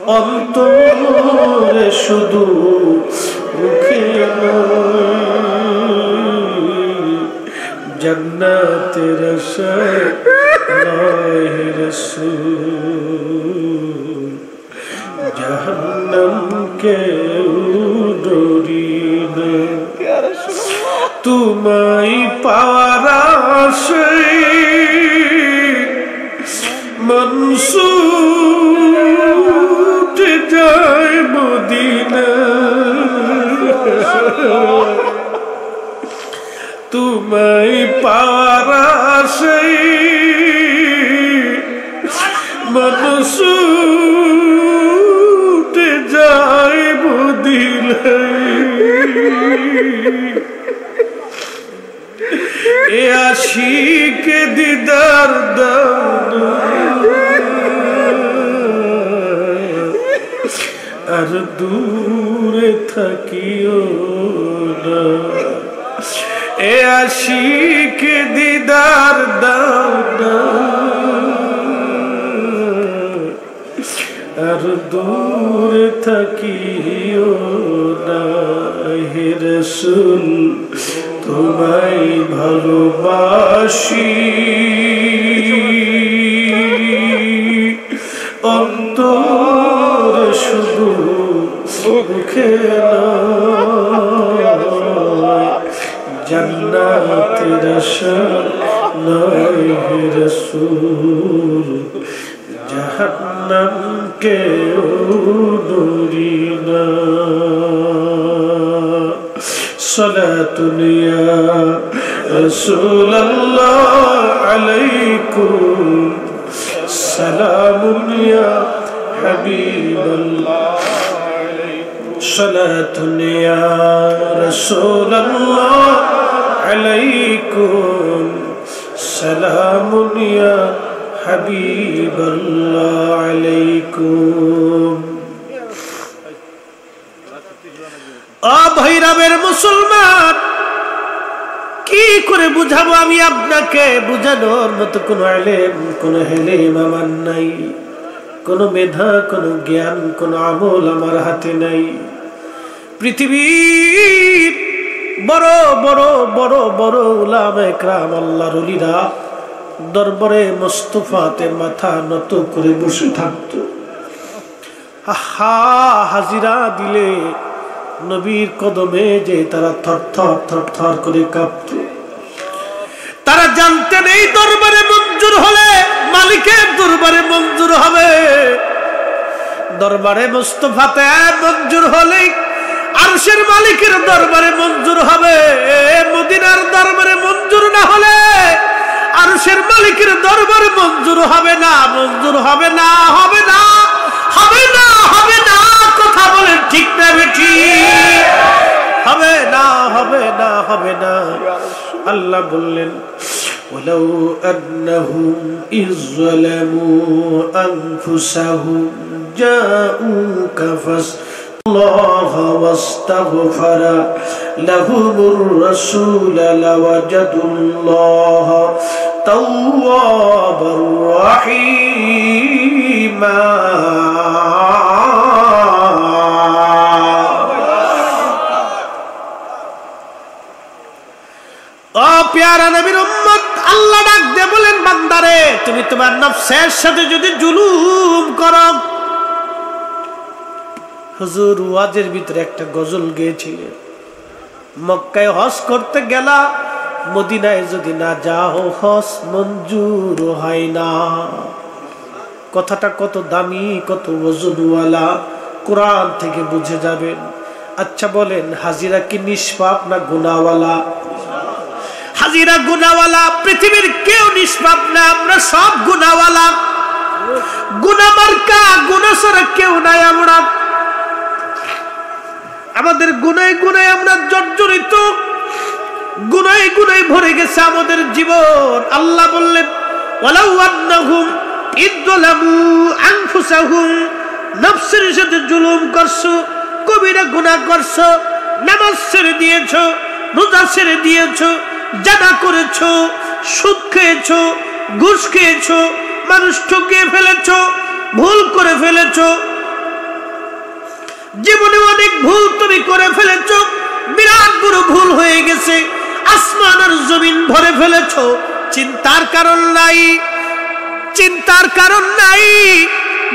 অন্তরে শুধু মুখে জান্নাতের আশায় নয় রাসূল জাহান্নামকে ডরি না তোমায় পাওয়ার আশায় মনসুর যায় মদিনা তোমায় পাওয়ার আশায় মনসুর যায় মদিনা এ আশিক দিদার দাও আর দূরে থাকিও না এ আশিক দিদার দাও না আর দূরে থাকিও না হে রাসূল তোমায় ভালোবাসি অন্তর শুধু মুখে জান্নাতের আশা নয় হে রাসূল জাহান্নামকে ডরি না সালাতুন ইয়া রাসূলুল্লাহ আলাইকুম সালামুন ইয়া হাবিবাল্লাহ সালাতুন ইয়া রাসূলুল্লাহ আলাইকুম সালামুন ইয়া হাবিবাল্লাহ আলাইকুম ভাইরামের মুসলমান কি করে বুঝাবো আমি আপনাকে বুঝানোর মতো কোনো ইলম কোনো হেলেম আমার নাই কোনো মেধা কোনো জ্ঞান কোনো আমল আমার হাতে নাই পৃথিবীর বড় বড় বড় বড় উলামায়ে কেরাম আল্লাহর ওলিরা দরবারে মুস্তাফাতে মাথা নত করে বসে থাকতো হাজিরা দিলে নবীর কদমে যে তারা থরথর থরথর করে কাঁপত তারা জানতেন এই দরবারে মঞ্জুর হলে মালিকের দরবারে মঞ্জুর হবে দরবারে মুস্তাফাতে মঞ্জুর হলে আরশের মালিকের দরবারে মঞ্জুর হবে মদিনার দরবারে মঞ্জুর না হলে আরশের মালিকের দরবারে মঞ্জুর হবে না মঞ্জুর হবে না হবে না হবে না হবে না কথা বলেন ঠিক না বেঠি হবে না হবে না হবে না আল্লাহ বললেন ওয়ালাউ আন্নাহুম ইযলামু আনফুসাহুম জাউকা ফাস্তাগফিরুল্লাহ ওয়াস্তাগফারা লাহুমুর রাসূল লাওয়াজাদুল্লাহ তাওয়াবার রাহিমা প্যারা নবীর উম্মত আল্লাহ ডাক দিয়ে বলেন বান্দারে তুমি তোমার নফসের সাথে যদি জুলুম করো হুজুর ওয়াজের ভিতরে একটা গজল গেয়েছিলেন মক্কায় হজ করতে গেলা মদিনায় যদি না যাও হজ মঞ্জুর হয় না কথাটা কত দামি কত ওজনওয়ালা কোরআন থেকে বুঝে যাবেন আচ্ছা বলেন হাজিরা কি নিষ্পাপ না গুনাহওয়ালা হাজিরা গুনাহওয়ালা পৃথিবীর কেউ নিষ্পাপ না আমরা সব গুনাহওয়ালা গুনাহ মার্কা গুনাহ ছাড়া কেউ নাই আমরা আমাদের গুনাহে গুনাহে আমরা জর্জরিত গুনাহে গুনাহে ভরে গেছে আমাদের জীবন আল্লাহ বললেন ওয়ালাউ আন্নাহুম ইযলামু আনফুসাহুম নফসের সাথে জুলুম করছো কবিরা গুনাহ করছো নামাজ ছেড়ে দিয়েছো রোজা ছেড়ে দিয়েছো জানা করেছো সুদ খেয়েছো ঘুষ খেয়েছো মানুষ ঠকিয়ে ফেলেছো ভুল করে ফেলেছো ভুল তুমি করে ফেলেছো, বিরাট বড় ভুল হয়ে গেছে, আসমান আর জমিন ভরে ফেলেছো, চিন্তার কারণ নাই, চিন্তার কারণ নাই,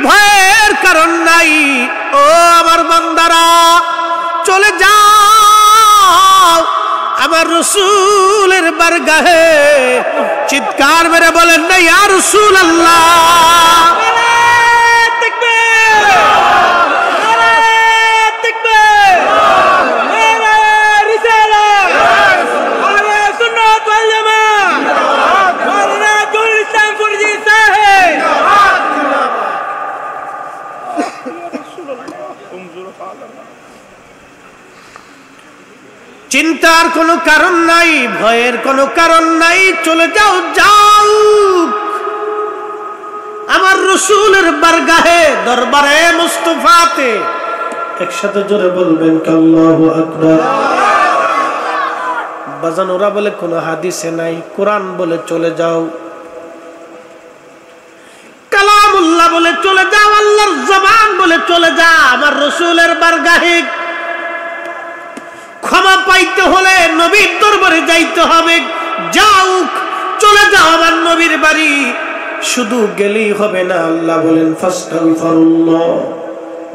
ভয়ের কারণ নাই। ও আমার বান্দারা, চলে যাও আমার রাসূলের বারগাহে, চিৎকার মেরে বলেন না ইয়া রাসূলুল্লাহ। চিন্তার কোনো কারণ নাই, ভয়ের কোনো কারণ নাই, চলে যাও, যাও আমার রাসূলের বারগাহে, দরবারে মুস্তাফাতে। একসাথে জোরে বলবেন আল্লাহু আকবার। বাজান ওরা বলে কোনো হাদিসে নাই, কোরআন বলে চলে যাও, কালামুল্লাহ বলে চলে যাও, আল্লাহর জবান বলে চলে যাও আমার রাসূলের বারগাহে। ক্ষমা পাইতে হলে নবীর দরবারে যাইতে হবে, যাও চলে যাও আমার নবীর বাড়ি। শুধু গেলেই হবে না, আল্লাহ বলেন ফাস্তাগফিরুল্লাহ,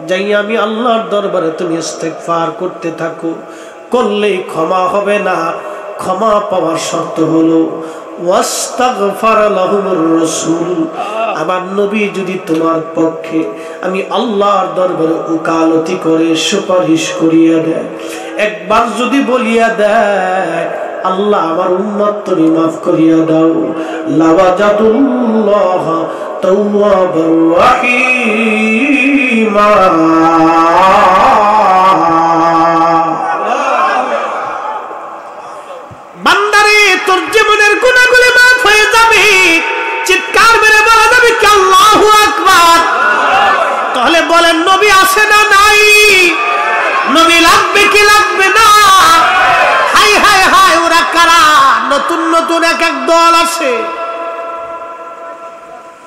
যাই আমি আল্লাহর দরবারে তুমি ইস্তেগফার করতে থাকো, করলেই ক্ষমা হবে না। ক্ষমা পাওয়ার শর্ত হলো ওয়াস্তাগফার লাহুমুর রাসূল, আমার নবী যদি তোমার পক্ষে আমি আল্লাহর দরবারে উকালতি করে সুপারিশ করিয়া দেয়, একবার যদি বলিয়া দেয় আল্লাহ আমার উম্মত তুমি মাফ করিয়া দাও, লাওয়াজাদুল্লাহ তাওয়াবার রাহিমা। বান্দারে তোর জীবনের গুনাহগুলো মাফ হয়ে যাবে, চিৎকার মেরে বলা যাবে কি আল্লাহু আকবার। তাহলে বলেন নবী আছে না নাই? নবী লাগবে কি লাগবে না? হাই হাই হাই, ওরা কারা? নতুন নতুন এক এক দল আছে,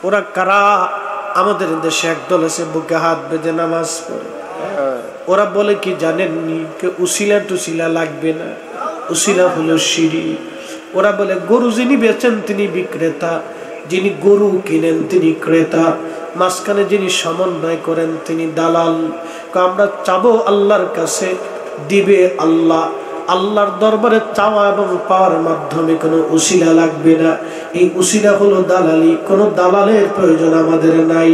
ওরা কারা? আমাদের দেশে এক দল আছে বুকে হাত বেঁধে নামাজ পড়ে। ওরা বলে কি জানেননি, কে উসিলা টুসিলা লাগবে না, উসিলা হলো শিরক। ওরা বলে গরু যিনি বেচেন তিনি বিক্রেতা, যিনি গরু কিনেন তিনি ক্রেতা, মাঝখানে যিনি সমন্বয় করেন তিনি দালাল। আমরা চাবো আল্লাহর কাছে, দিবে আল্লাহ। আল্লাহর দরবারে চাওয়া এবং পাওয়ার মাধ্যমে কোনো উসিলা লাগবে না, এই উসিলা হলো দালালি, কোনো দালালের প্রয়োজন আমাদের নাই।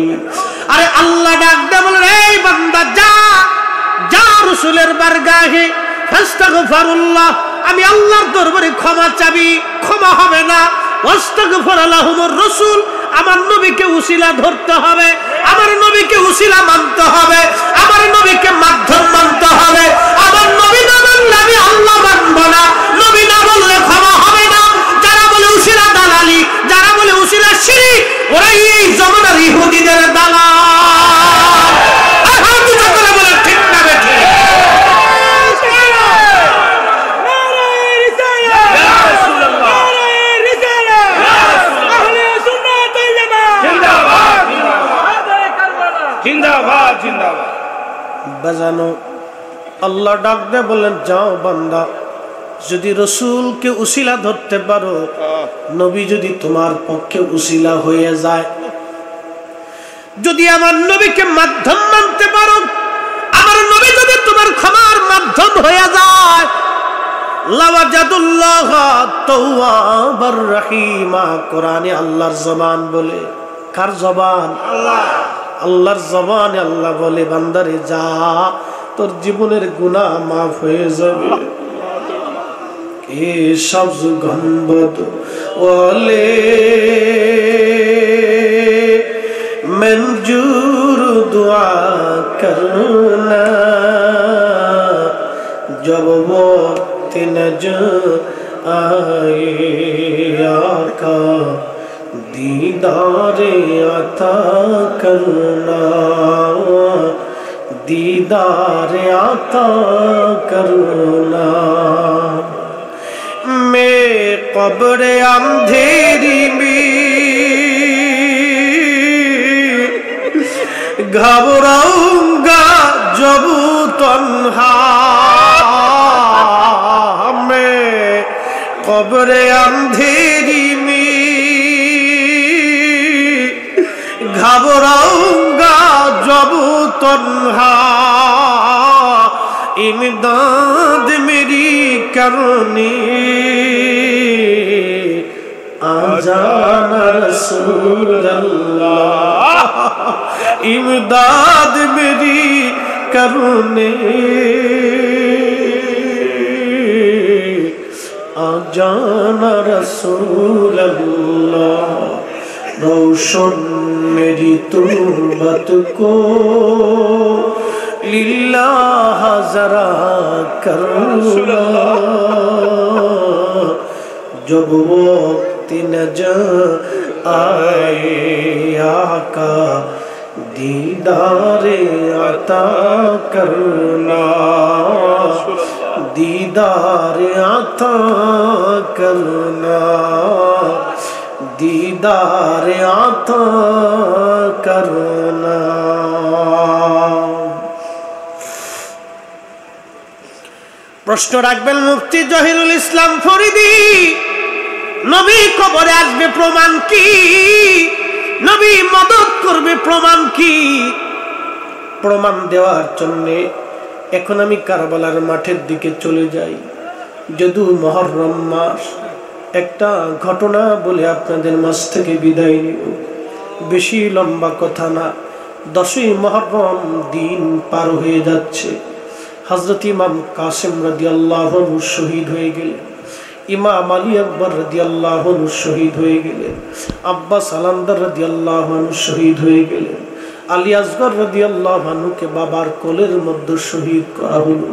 আরে আল্লাহ ডাক দেয়া বলেন এই বান্দা যা, যা রাসূলের বারগাহে ফাস্তাগফিরুল্লাহ, আমি আল্লাহর দরবারে ক্ষমা চাবি, ক্ষমা হবে না। ওয়াস্তাগফির লাহুমুর রাসূল, আমার নবীকে উসিলা ধরতে হবে, আমার নবীকে উসিলা মানতে হবে, আমার নবীকে মাধ্যম মানতে হবে। আমার নবী না মানলে আমি আল্লাহ মানব না, নবী না বললে ক্ষমা হবে না। যারা বলে উসিলা দালালি, যারা বলে উসিলা শিরক, ওরাই এই জমানার ইহুদিদের দালাল। বলে ঠিক না বেঠিক? বাজানো আল্লাহ ডাক দে বলেন যাও বান্দা, যদি রসুলকে উসিলা ধরতে পারো, নবী যদি তোমার পক্ষে উসিলা হয়ে যায়, যদি আমার নবীকে মাধ্যম মানতে পারো, আমার নবী যদি তোমার ক্ষমার মাধ্যম হয়ে যায়, লাওয়াজাদুল্লাহ তাওয়াবার রাহিমা। কোরআনে আল্লাহর জবান বলে, কার জবান? আল্লাহ। আল্লাহর জবানে আল্লাহ বলে বান্দারে যা, তোর জীবনের গুনাহ মাফ হয়ে যাবে। এ সব গম্বদ ওয়ালে मंजूर दुआ करना, जब वो तिनज आए आका दीदारे अता करना, दीदारे अता करना। मैं कब्र अंधेरी में घबराऊंगा जब तन्हा कब्र अंधेरी में घबराऊंगा जब तन्हा इमदाद मेरी करने आ जाना रसूल अल्लाह इमदाद मेरी करने आ जाना रसूल अल्लाह रोशन मेरी तुर्बत को लिल्लाह जरा करना जब वक्त नजर आए आका दीदार अता करना दीदार अता करना दीदार अता करना। प्रश्न राखबेन मुफ्ती जहिरुल इस्लाम फरीदी नबी कबरे आसबे प्रमाण की नबी मदद करबे प्रमाण की प्रमाण देওয়ার জন্য এখন আমি কারবালার মাঠের দিকে চলে যাই যদু মুহররম মাস একটা ঘটনা বলে আপনাদের মাঝ থেকে বিদায় নিব বেশি লম্বা কথা না 10ই মুহররম দিন পার হয়ে যাচ্ছে হযরত ইমাম কাসিম রাদিয়াল্লাহু আনহু শহীদ হয়ে গেলেন ইমাম আলী আকবর রাদিয়াল্লাহু আনহু শহীদ হয়ে গেলেন আব্বাস আলামদার রাদিয়াল্লাহু আনহু শহীদ হয়ে গেলেন আলী আসগর রাদিয়াল্লাহু আনহু কে বাবার কোলের মধ্যে শহীদ করা হলো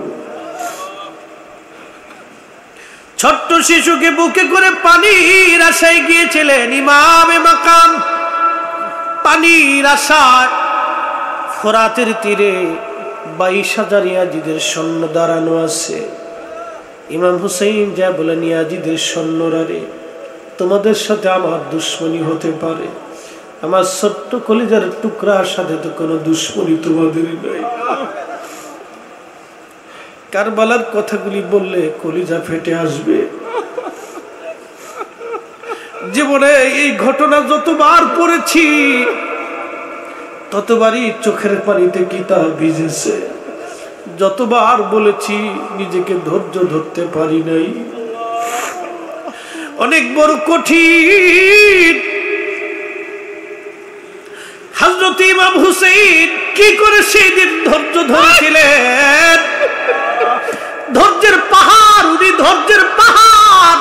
ছোট্ট শিশুকে বুকে করে পানির আশায় গিয়েছিলেন ইমামে মাকাম পানির আশায় ফোরাতের তীরে 22,000 ইয়াজিদের সৈন্য দাঁড়ানো আছে ইমাম হুসাইন যা বলেন ইয়াজিদের সৈন্যরা রে তোমাদের সাথে আমার দুশমনি হতে পারে আমার ছোট্ট কলিজার টুকরার সাথে তো কোনো দুশমনি তোমাদের নাই কারবালার কথাগুলি বললে কলিজা ফেটে আসবে জীবনে এই ঘটনা যতবার পড়েছি ততবারই চোখের পানিতে কিতাব ভিজেছে যতবার বলেছি নিজেকে ধৈর্য ধরতে পারি নাই অনেক বড় কঠিন হযরত ইমাম হুসাইন কি করে সেই দিন ধৈর্য ধরেছিলেন ধৈর্যের পাহাড় উনি ধৈর্যের পাহাড়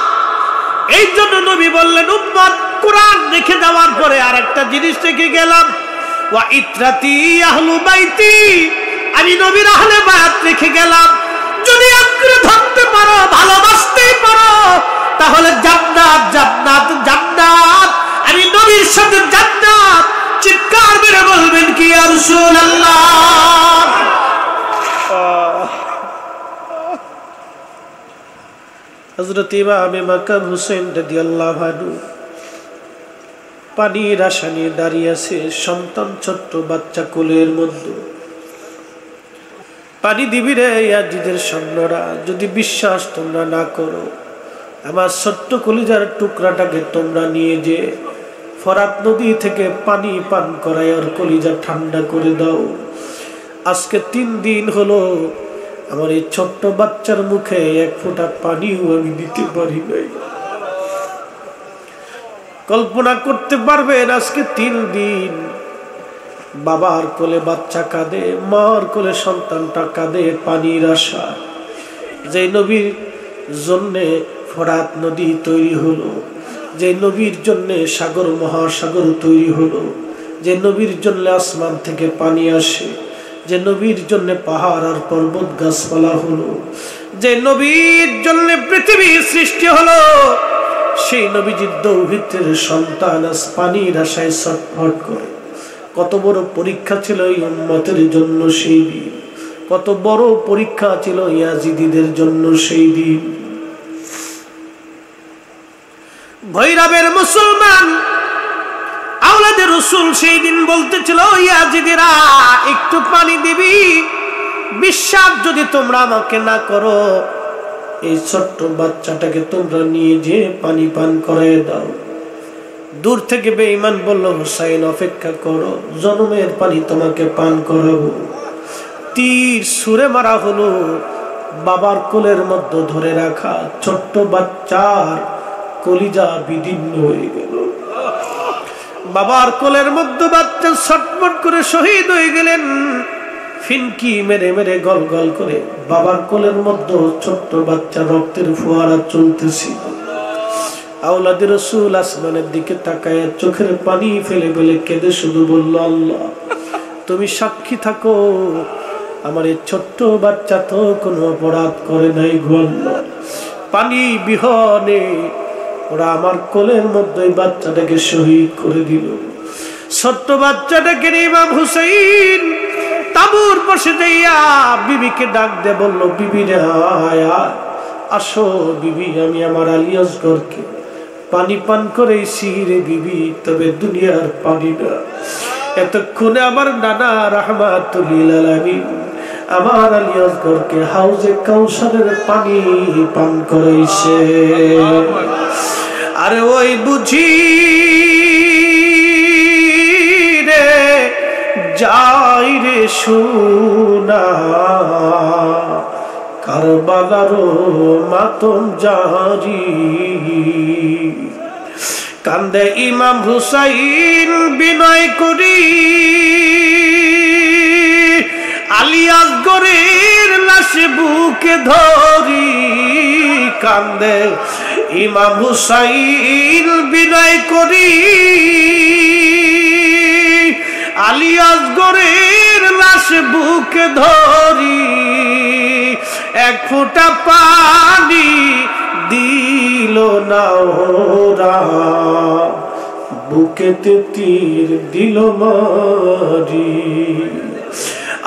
এই জন্য নবী বললেন উম্মত কুরআন রেখে যাওয়ার পরে আরেকটা জিনিস রেখে গেলাম ওয়া ইত্রাতি আহলু বাইতি আমি নবীর আহলে বায়াত রেখে গেলাম যদি আঁকড়ে ধরতে পারো ভালোবাসতে পারো তাহলে জান্নাত জান্নাত জান্নাত আমি নবীর সাথে জান্নাত চিৎকার মেরে বলবেন কি ইয়া রাসূলুল্লাহ হযরত ইমাম মাকাম হুসাইন রাদিয়াল্লাহু আনহু পানির আশা নিয়ে দাঁড়িয়ে আছে সন্তান ছোট্ট বাচ্চা কোলের মধ্যে পানি দিবি রে ইয়াজিদের সৈন্যরা যদি বিশ্বাস তোমরা না করো আমার ছোট্ট কলিজার টুকরাটাকে তোমরা নিয়ে যে ফরাত নদী থেকে পানি পান করায় আর কলিজা ঠান্ডা করে দাও আজকে 3 দিন হলো আমার এই ছোট্ট বাচ্চার মুখে এক ফোঁটা পানিও আমি দিতে পারি নাই কল্পনা করতে পারবেন আজকে 3 দিন বাবার কোলে বাচ্চা কাঁদে মার কোলে সন্তানটা কাঁদে পানির আশা যে নবীর জন্য ফরাত নদী তৈরি হলো যে নবীর জন্য সাগর মহাসাগর তৈরি হলো যে নবীর জন্য আসমান থেকে পানি আসে যে নবীর জন্য পাহাড় আর পর্বত গাছপালা হলো যে নবীর জন্য পৃথিবী সৃষ্টি হলো সেই নবীজির দৌহিত্রের সন্তান আজ পানির আশায় ছটফট করে কত বড় পরীক্ষা ছিল এই উম্মতের জন্য সেই দিন কত বড় পরীক্ষা ছিল ইয়াজিদিদের জন্য সেই দিন ভৈরবের মুসলমান আওলাদে রাসূল সেই দিন বলতেছিল ইয়াজিদিরা একটু পানি দিবি বিশ্বাস যদি তোমরা আমাকে না করো এই ছোট্ট বাচ্চাটাকে তোমরা নিয়ে যে পানি পান করায় দাও। দূর থেকে বেঈমান বলল, হুসাইন অপেক্ষা করো, জনমের পানি তোমাকে পান করাবো। তীর ছুঁড়ে মারা হলো, বাবার কোলের মধ্যে ধরে রাখা ছোট্ট বাচ্চার কলিজা বিদীর্ণ হয়ে গেল। বাবার কোলের মধ্যে বাচ্চা ছটফট করে শহীদ হয়ে গেলেন। ফিনকি মেরে মেরে গল গল করে বাবার কোলের মধ্যে ছোট্ট বাচ্চা রক্তের ফোয়ারা চলতেছিল। আওলাদে রাসূল আসমানের দিকে তাকায় চোখের পানি ফেলে ফেলে কেঁদে শুধু বলল, আল্লাহ তুমি সাক্ষী থাকো, আমার এই ছোট্ট বাচ্চা তো কোনো অপরাধ করে নাই গো আল্লাহ। পানি বিহনে ওরা আমার কোলের মধ্যে বাচ্চাটাকে শহীদ করে দিল। ছোট্ট বাচ্চাটাকে ইমাম হুসাইন তাবুর পাশে যাইয়া বিবিকে ডাক দিয়ে বলল, বিবি রে আসো বিবি, আমি আমার আলী আসগরকে পানি পান করেছি রে বিবি, তবে দুনিয়ার পানি না। এতক্ষণে আমার নানা রাহমাতুল লিল আলামিন আমার আলী আসগরকে হাউজে কাউসারের পানি পান করাইছে। আরে ওই বুঝি রে যাই রে সোনা, কারবালার মাতম জারি, কান্দে ইমাম হুসাইন বিনয় করি, আলী আসগরের লাশ বুকে ধরি, কান্দে ইমাম হুসাইন বিনয় করি, আলী আসগরের লাশ বুকে ধরি, এক ফোঁটা পানি দিল না ওরা, বুকেতে তীর দিল মারি।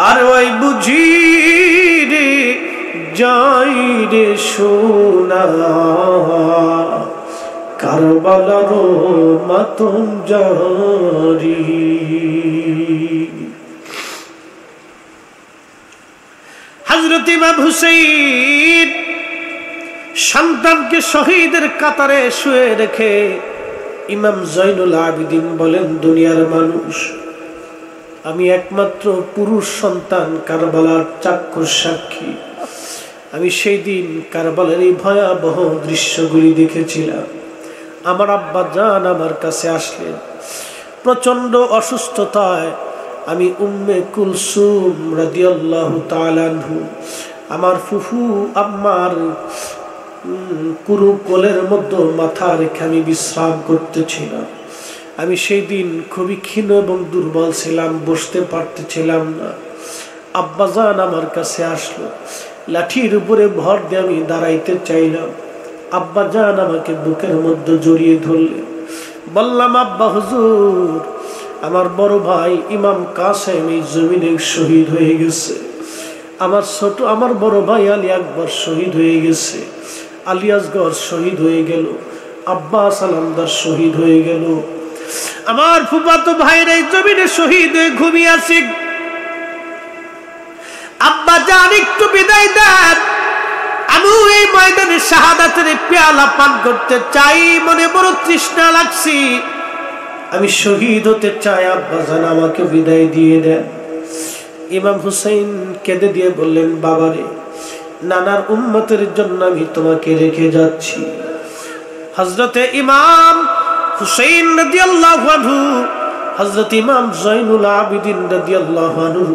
আর ওই বুঝি রে যাই রে সোনা, কারবালার মাতম জারি। হযরত ইমাম হুসাইন সন্তানকে শহীদের কাতারে শুয়ে রেখে ইমাম জয়নুল আবেদিন বলেন, দুনিয়ার মানুষ, আমি একমাত্র পুরুষ সন্তান কারবালার চাক্ষুষ সাক্ষী। আমি সেই দিন কারবালার এই ভয়াবহ দৃশ্যগুলি দেখেছিলাম। আমার আব্বা জান আমার কাছে আসলেন প্রচন্ড অসুস্থতায়। আমি উম্মে কুলসুম রাদিয়াল্লাহু তাআলা আনহু, আমার ফুফু আম্মার কুরু কোলের মধ্যে মাথা রেখে আমি বিশ্রাম করতেছিলাম। আমি সেই দিন খুবই ক্ষীণ এবং দুর্বল ছিলাম, বসতে পারতেছিলাম না। আব্বাজান আমার কাছে আসলো, লাঠির উপরে ভর দিয়ে আমি দাঁড়াইতে চাইলাম। আব্বাজান আমাকে বুকের মধ্যে জড়িয়ে ধরলেন। বললাম, আব্বা হুজুর, আমার বড় ভাই ইমাম কাসেম এই জমিনে শহীদ হয়ে গেছে। আমার বড় ভাই আলী আকবর শহীদ হয়ে গেছে। আলী আসগর শহীদ হয়ে গেল। আব্বাস আলমদার শহীদ হয়ে গেল। আমার ফুফাতো ভাইয়ের এই জমিনে শহীদ হয়ে ঘুমিয়ে আছে। আব্বা জান একটু বিদায় দেন, আমি এই ময়দানে শাহাদাতের পেয়ালা পান করতে চাই, মনে বড় তৃষ্ণা লাগছে, আমি শহীদ হতে চাই, আব্বা জান আমাকে বিদায় দিয়ে দেন। ইমাম হুসাইন কেঁদে দিয়ে বললেন, বাবারে, নানার উম্মতের জন্য আমি তোমাকে রেখে যাচ্ছি। হযরতে ইমাম হুসাইন রাদিয়াল্লাহু আনহু হযরত ইমাম জয়নুল আবেদিন রাদিয়াল্লাহু আনহু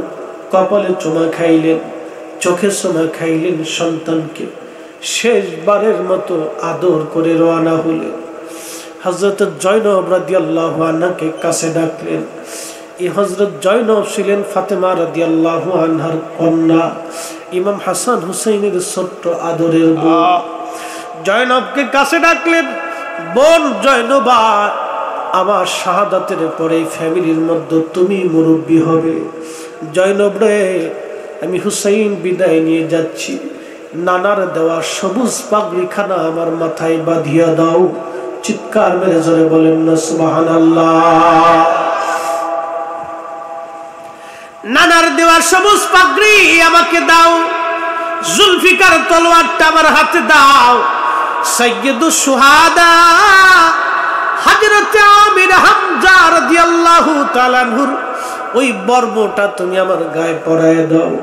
কপালে চুমা খাইলেন, চোখে চুমা খাইলেন, সন্তানকে শেষবারের মতো আদর করে রওনা হলেন। হযরত জয়নব রাদিয়াল্লাহু আনহাকে কাছে ডাকলেন। এই হযরত জয়নব ছিলেন ফাতেমা রাদিয়াল্লাহু আনহার কন্যা, ইমাম হাসান হুসাইনের ছোট্ট আদরের বোন। জয়নবকে কাছে ডাকলেন, বোন জয়নবা, আমার শাহাদাতের পরে ফ্যামিলির মধ্যে তুমি মুরব্বী হবে। জয়নব রে, আমি হুসাইন বিদায় নিয়ে যাচ্ছি, নানার দেওয়া সবুজ পাগড়িখানা আমার মাথায় বাঁধিয়া দাও। চিৎকার মেরে জোরে বলেন না সুবহানাল্লাহ। নানার দেওয়া সবুজ পাগড়ি আমাকে দাও। জুলফিকার তলোয়ারটা আমার হাতে দাও। সাইয়্যিদুশ শুহাদা হযরত আমির হামজা রাদিয়াল্লাহু তাআলা আনহুর ওই বর্মটা তুমি আমার গায়ে পরায় দাও।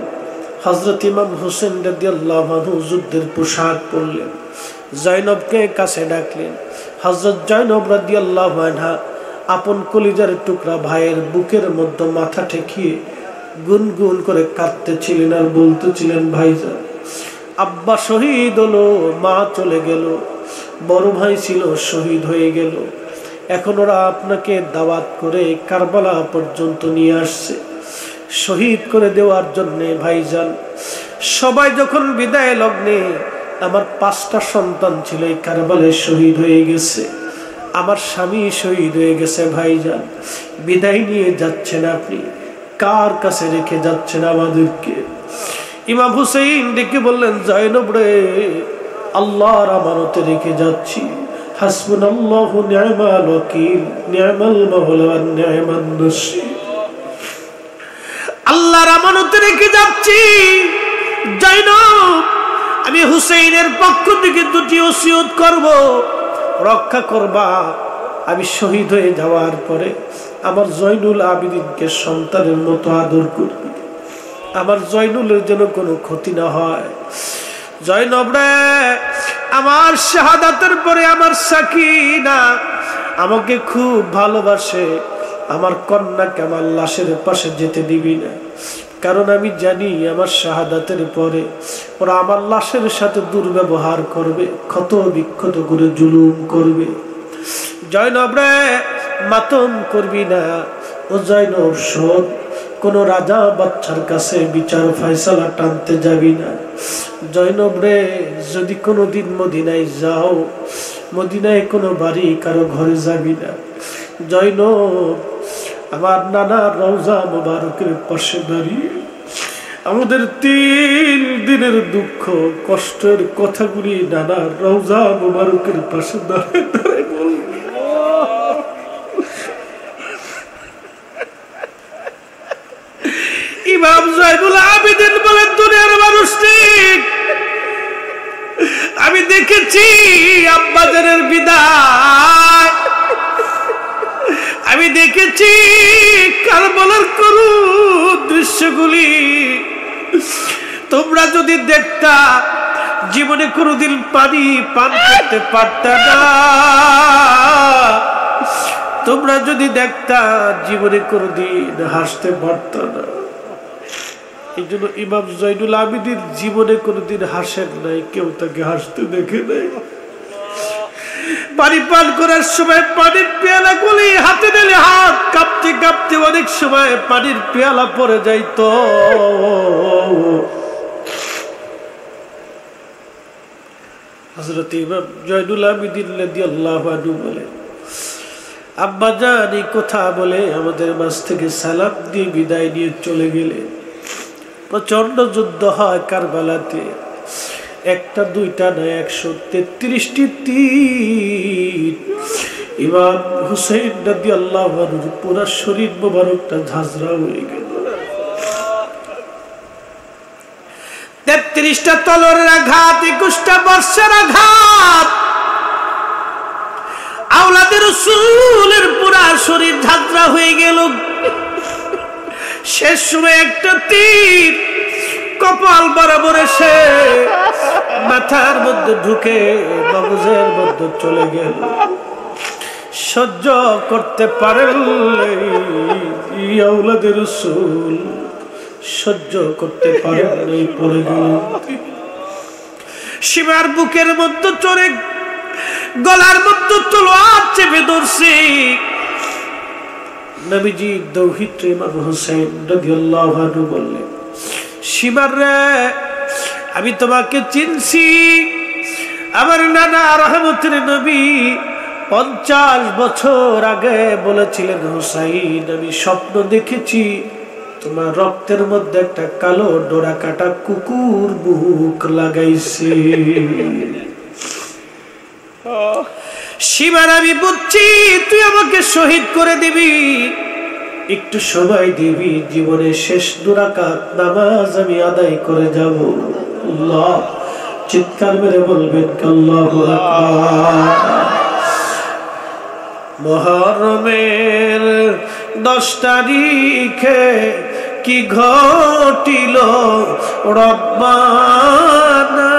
হযরত ইমাম হোসেন রাদিয়াল্লাহু আনহু যুদ্ধের পোশাক পরলেন, জয়নবকে কাছে ডাকলেন। হযরত জয়নব রাদিয়াল্লাহু আনহা আপন কলিজার টুকরা ভাইয়ের বুকের মধ্যে মাথা ঠেকিয়ে গুনগুন করে কাঁদতেছিলেন আর বলতেছিলেন, ভাইজান আব্বা শহীদ হলো, মা চলে গেল, বড় ভাই ছিল শহীদ হয়ে গেল, এখন ওরা আপনাকে দাওয়াত করে কারবালা পর্যন্ত নিয়ে আসছে শহীদ করে দেওয়ার জন্যে। ভাইজান সবাই যখন বিদায় লগ্নে, আমার 5টা সন্তান ছিল এই কারবালায় শহীদ হয়ে গেছে, আমার স্বামী শহীদ হয়ে গেছে। ভাইজান বিদায় নিয়ে যাচ্ছেন আপনি, কার কাছে রেখে যাচ্ছেন আমাদেরকে? ইমাম হুসাইন ডেকে বললেন, জয়নব রে, আল্লাহর আমানতে রেখে যাচ্ছি। হাসবুনাল্লাহু নি'মাল ওয়াকিল, নি'মাল মাওলা ওয়া নি'মান নাসীর। আল্লাহর আমানতে রেখে যাচ্ছি জয়নব। আমি হুসাইনের পক্ষ থেকে 2টি ওসিয়ত করব, রক্ষা করবা। আমি শহীদ হয়ে যাওয়ার পরে আমার জয়নুল আবেদিনকে সন্তানের মতো আদর করবে, আমার জয়নুলের যেন কোনো ক্ষতি না হয়। জয়নব রে, আমার শাহাদাতের পরে আমার সাকিনা আমাকে খুব ভালোবাসে, আমার কন্যাকে আমার লাশের পাশে যেতে দিবি না, কারণ আমি জানি আমার শাহাদাতের পরে ওরা আমার লাশের সাথে দুর্ব্যবহার করবে, ক্ষত বিক্ষত করে জুলুম করবে। জয়নব রে, মাতম করবি না। ও জয়নব শোন, কোন রাজা বাচ্চার কাছে বিচার ফয়সালা টানতে যাবি না। জয়নব রে, যদি কোনোদিন মদিনায় যাও, মদিনায় কোনো বাড়ি কারো ঘরে যাবি না। জয়নব, আমার নানা রওজা মোবারকের পাশে দাঁড়িয়ে আমাদের 3 দিনের দুঃখ কষ্টের কথাগুলি নানা রওজা মোবারকের পাশে দাঁড়িয়ে দাঁড়িয়ে বলবে। ইমাম জয়নুল আবেদিন বলেন, দুনিয়ার মানুষ ঠিক, আমি দেখেছি আব্বাজানের বিদায়, আমি দেখেছি কারবালার করুণ দৃশ্যগুলি। তোমরা যদি দেখতা, জীবনে কোনোদিন পানি পান করতে পারতা না। তোমরা যদি দেখতা, জীবনে কোনোদিন হাসতে পারতা না। এই জন্য ইমাম জয়নুল আবেদিন জীবনে কোনোদিন হাসেন নাই, কেউ তাকে হাসতে দেখে নাই। পানি পান করার সময় পানির পেয়ালা গুলি হাতে নিলে হাত কাঁপতে কাঁপতে অনেক সময় পানির পেয়ালা পড়ে যাইত। হযরত ইমাম জয়নুল আবেদিন রাদিয়াল্লাহু আনহু বলে, আব্বা জান এই কথা বলে আমাদের মাঝ থেকে সালাম দিয়ে বিদায় নিয়ে চলে গেলে। প্রচন্ড যুদ্ধ হয় কারবালাতে, 1টা 2টা না 133টি তীর ইমাম হুসাইন রাদিয়াল্লাহু আনহুর পুরো শরীর মোবারকটা ঝাঁঝরা হয়ে গেল। 33টা তলোয়ারের আঘাত, 21টা বর্ষার আঘাত, আওলাদে রাসূলের পুরো শরীর ঝাঁঝরা হয়ে গেল। শেষ সময় একটা তীর কপাল বরাবর এসে মাথার মধ্যে ঢুকে মগজের মধ্যে চলে গেল। সহ্য করতে পারেন আওলাদে রাসূল, সহ্য করতে পারেন এই পড়ে গেল। সীমার বুকের মধ্যে চড়ে গলার মধ্যে তলোয়ার চেপে ধরছে। নবীজি দৌহিত্র ইমাম হুসাইন রাদিয়াল্লাহু আনহু বললেন, সীমার রে, আমি তোমাকে চিনছি। আমার নানা রহমতের নবী 50 বছর আগে বলেছিলেন, হুসাইন আমি স্বপ্ন দেখেছি তোমার রক্তের মধ্যে একটা কালো ডোরা কাটা কুকুর বুক লাগাইছে। সীমার আমি বুঝছি তুই আমাকে শহীদ করে দিবি, একটু সময় দিবি, জীবনের শেষ 2 রাকাত নামাজ আমি আদায় করে যাব। আল্লাহ চিৎকার মেরে বলবেন আল্লাহু আকবার। মুহররমের 10 তারিখে কি ঘটিল রব্বানা,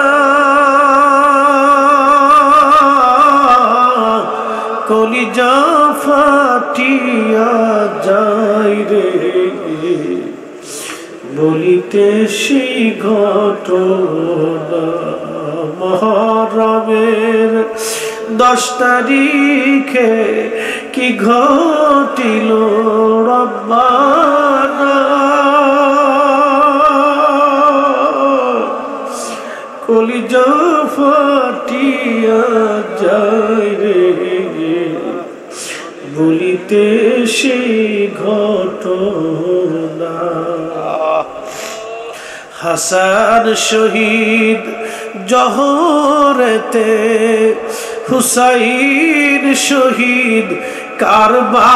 কলিজা ফাটিয়া যায় রে বলিতে সেই ঘটনা। মুহররমের 10 তারিখে কি ঘটিল রব্বানা, কলিজা ফাটিয়া যায় রে বলিতে সেই ঘটনা। হাসান শহীদ জহরেতে, হুসাইন শহীদ কারবালায়,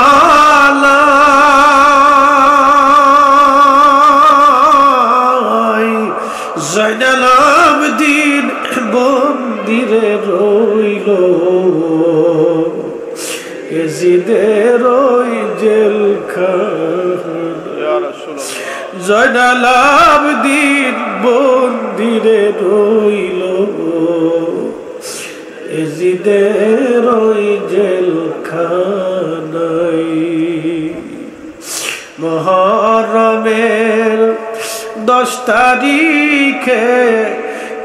জয়নাল আবেদিন বন্দিরে রইল, এজিদের ওই জেলখানা। জয়নাল আবেদিন বন্দিরে রইল, এজিদের ওই জেলখানায়। মুহররমের 10 তারিখে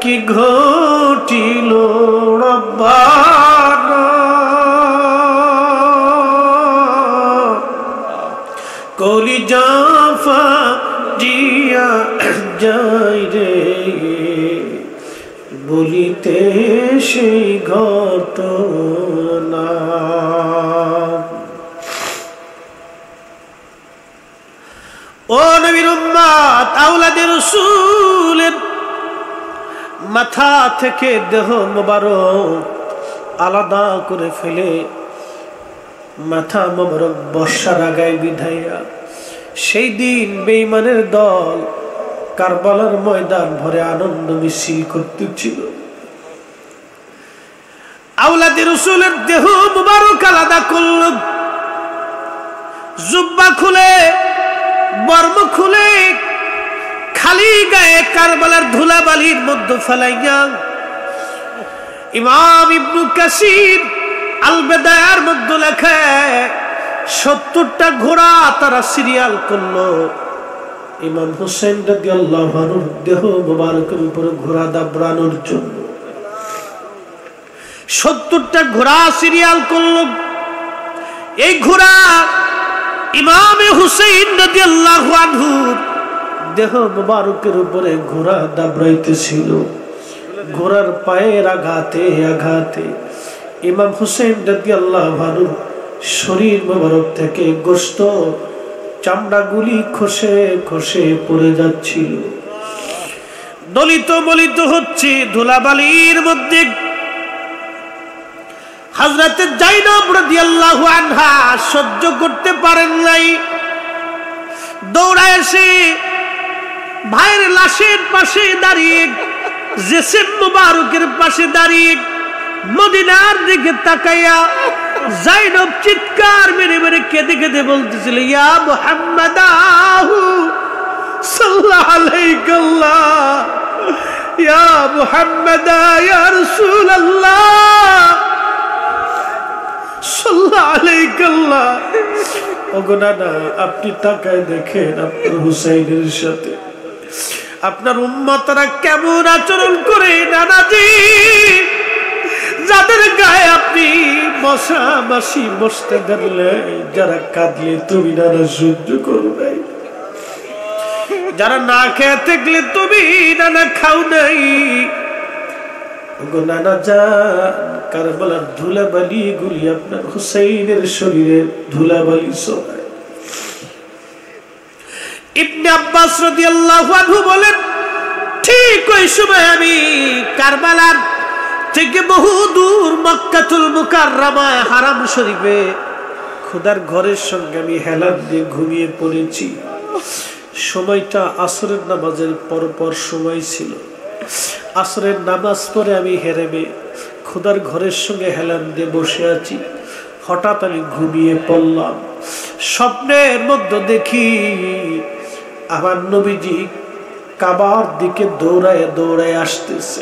কি ঘটিল রব্বানা, কলিজা ফাটিয়া যায় রে বলিতে সেই ঘটনা। ও নবীর উম্মত, আওলাদে রাসূলের মাথা থেকে দেহ মোবারক আলাদা করে ফেলে মাথা মোবারক বর্ষার আগায় বিধাইয়া সেই দিন বেঈমানের দল কারবালার ময়দান ভরে আনন্দ মিছিল করতেছিল। আওলাদে রাসূলের দেহ মোবারক আলাদা করল, জুব্বা খুলে বর্ম খুলে খালি গায়ে কারবালার ধুলাবালির মধ্যে ফেলাইয়া ইমাম ইবনে কাসির আল বেদায়ার মধ্যে লেখে 70টা ঘোড়া তারা সিরিয়াল করলো ইমাম হোসেন রাদিয়াল্লাহু আনহুর দেহ মোবারকের উপর ঘোড়া দাবড়ানোর জন্য। 70টা ঘোড়া সিরিয়াল করলো। এই ঘোড়া ইমাম হোসেন রাদিয়াল্লাহু আনহুর দেহ মোবারকের উপরে ঘোড়া দাবড়াইতেছিল। ঘোড়ার পায়ের আঘাতে আঘাতে ইমাম হোসেন রাদিয়াল্লাহু আনহুর শরীর মোবারক থেকে গোশত চামড়াগুলি খসে খসে পড়ে যাচ্ছিল, দলিত মলিত হচ্ছে ধুলাবালির মধ্যে। হযরত যায়েনব রাদিয়াল্লাহু আনহা সহ্য করতে পারেন নাই, দৌড়ায় এসে ভাইয়ের লাশের পাশে দাঁড়িয়ে, জেসেম মুবারকের পাশে দাঁড়িয়ে মদিনার দিকে তাকাইয়া যায়েনব চিৎকার মেরে মেরে কেঁদে কেঁদে বলতেছিল, ইয়া মুহাম্মাদ সাল্লাল্লাহু আলাইহি ইয়া মুহাম্মাদ ইয়া রাসূলুল্লাহ সাল্লাল্লাহু আলাইহি। ওগো নানা, আপনি তাকায় দেখেন আপনার হুসাইনের সাথে আপনার উম্মতরা কেমন আচরণ করে। নানাজি, যাদের গায়ে আপনি মশা মাসি বসতে ধরলে, যারা কাঁদলে তুমি নানা সহ্য করবে, যারা না খেয়ে থাকলে তুমি নানা খাও নাই। ওগো নানা যান, কারবালার ধুলাবালি গুলি আপনার হুসাইনের শরীরে ধুলাবালি ছড়ায়। ইবনে আব্বাস রাদিয়াল্লাহু আনহু বলেন, ঠিক ওই সময় আমি কারবালার থেকে বহু দূর মক্কাতুল মুকাররমায় হারাম শরীফে খোদার ঘরের সঙ্গে আমি হেলান দিয়ে ঘুমিয়ে পড়েছি। সময়টা আসরের নামাজের পরপর সময় ছিল। আসরের নামাজ পড়ে আমি হেরেমে খোদার ঘরের সঙ্গে হেলান দিয়ে বসে আছি। হঠাৎ আমি ঘুমিয়ে পড়লাম। স্বপ্নের মধ্যে দেখি আমার নবীজি কাবার দিকে দৌড়ায় দৌড়ায় আসতেছে।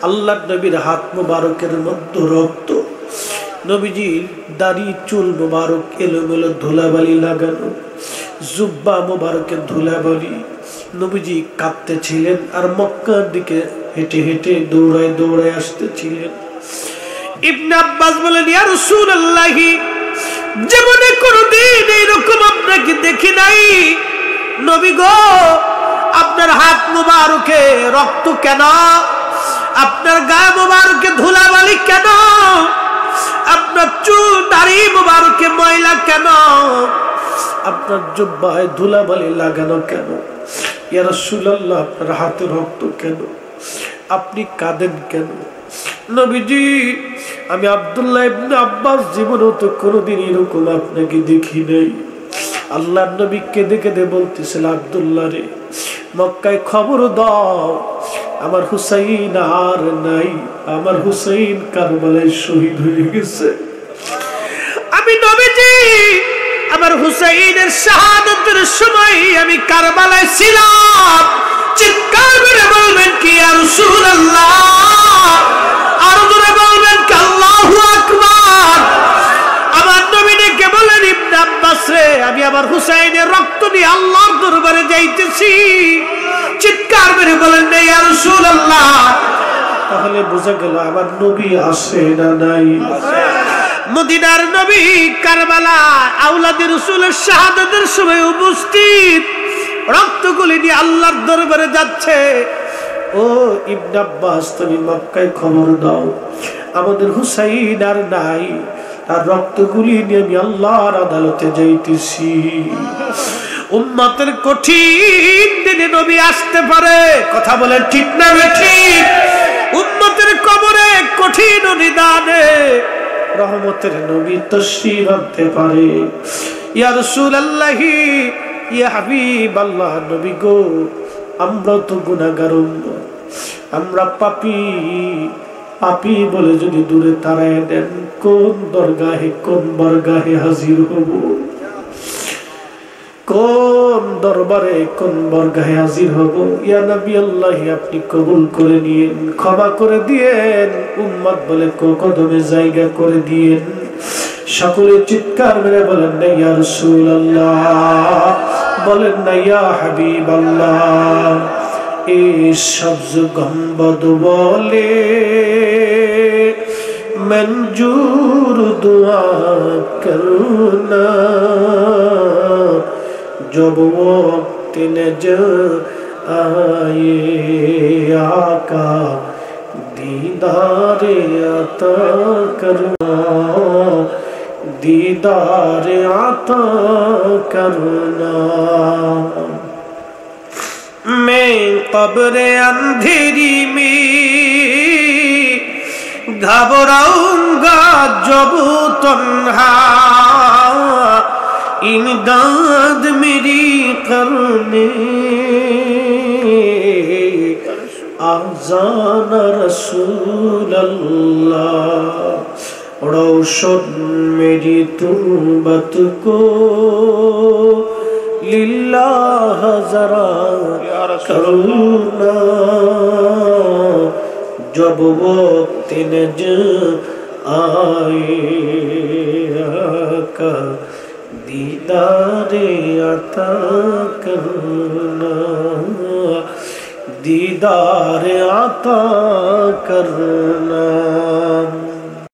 আল্লাহর নবীর হাত মুবারকের মধ্যে রক্ত, নবীজির দাড়ি চুল মুবারক এলোমেলো ধুলাবালি লাগানো, জুব্বা মুবারকের ধুলাবালি। নবীজি কাঁদতেছিলেন আর মক্কার দিকে হেঁটে হেঁটে দৌড়ায় দৌড়ায় আসতেছিলেন। ইবনে আব্বাস বলেন, ইয়া রাসূলুল্লাহ, জীবনে কোনদিন এইরকম আপনাকে দেখি নাই। নবী গো, আপনার হাত মুবারকে রক্ত কেন? আপনার গায়ে মুবারকে ধুলাবালি কেন? আপনার চুল দাড়ি মুবারকে ময়লা কেন? আপনার জুব্বায় ধুলাবালি লাগানো কেন? ইয়া রাসূলুল্লাহ, আপনার হাতে রক্ত কেন? আপনি কাঁদেন কেন? নবীজি, আমি আব্দুল্লাহ ইবনে আব্বাস জীবনেও তো কোনোদিন এরকম আপনাকে দেখি নাই। আল্লাহর নবী কেঁদে কেঁদে বলতেছিল, আব্দুল্লাহ রে, মক্কায় খবর দাও, আমার হুসাইন আর নাই, আমার হুসাইন কারবালায় শহীদ হয়ে গেছে। আমি নবীজি আমার হুসাইনের শাহাদাতের সময় আমি কারবালায় ছিলাম। চিৎকার করে বলবেন কি ইয়া রাসূলুল্লাহ, আর জোরে বলবেন কি আল্লাহু আকবার। আমার নবী ডেকে বলেন, ইবনে আব্বাস রে, আমি আমার হুসাইনের রক্ত নিয়ে আল্লাহর দরবারে যাইতেছি। চিৎকার করে বলেন না ইয়া রাসূলুল্লাহ। তাহলে বোঝা গেল আমার নবী আসে না নাই? মদিনার নবী কারবালা আওলাদে রাসূলের শাহাদাতের সময় উপস্থিত, রক্তগুলি নিয়ে আল্লাহর দরবারে যাচ্ছে। ও ইবনে আব্বাস, তুমি মক্কায় খবর দাও, আমাদের হুসাইন আর নাই, তার রক্তগুলি নিয়ে আমি আল্লাহর আদালতে যাইতেছি। উম্মতের কঠিন দিনে নবী আসতে পারে, কথা বলেন ঠিক না ঠিক? উম্মতের কবরে কঠিন নিদানে রহমতের নবী তশরীফ আনতে পারে। ইয়া রাসূলুল্লাহ, ইয়া হাবিবাল্লাহ, নবী গো, আমরা তো গুনাহগার, আমরা পাপী। পাপী বলে যদি দূরে তাড়ায় দেন, কোন দরগাহে কোন বরগাহে হাজির হব? কোন দরবারে কোন বরগাহে হাজির হব? ইয়া নবী আল্লাহ, আপনি কবুল করে নিয়েন, ক্ষমা করে দিয়েন, উম্মত বলে কদমে জায়গা করে দিয়েন। সকলে চিৎকার মেরে বলেন না ইয়া রাসূলুল্লাহ, বলেন না ইয়া হাবিবাল্লাহ। এই সবজ গম্বদ বলে মঞ্জুর দুয়া করনা, जब वक्त नजर आए आका दीदार अता करना, दीदार अता करना। मैं कब्र अंधेरी में घबराऊंगा जब तन्हा, इमदाद मेरी करने आज़ान रसूल अल्लाह, रोशन मेरी तुरबत को लिल्लाह जरा करना, जब वक्त नजर आए आका दीदारे अता करना, दीदारे अता करना।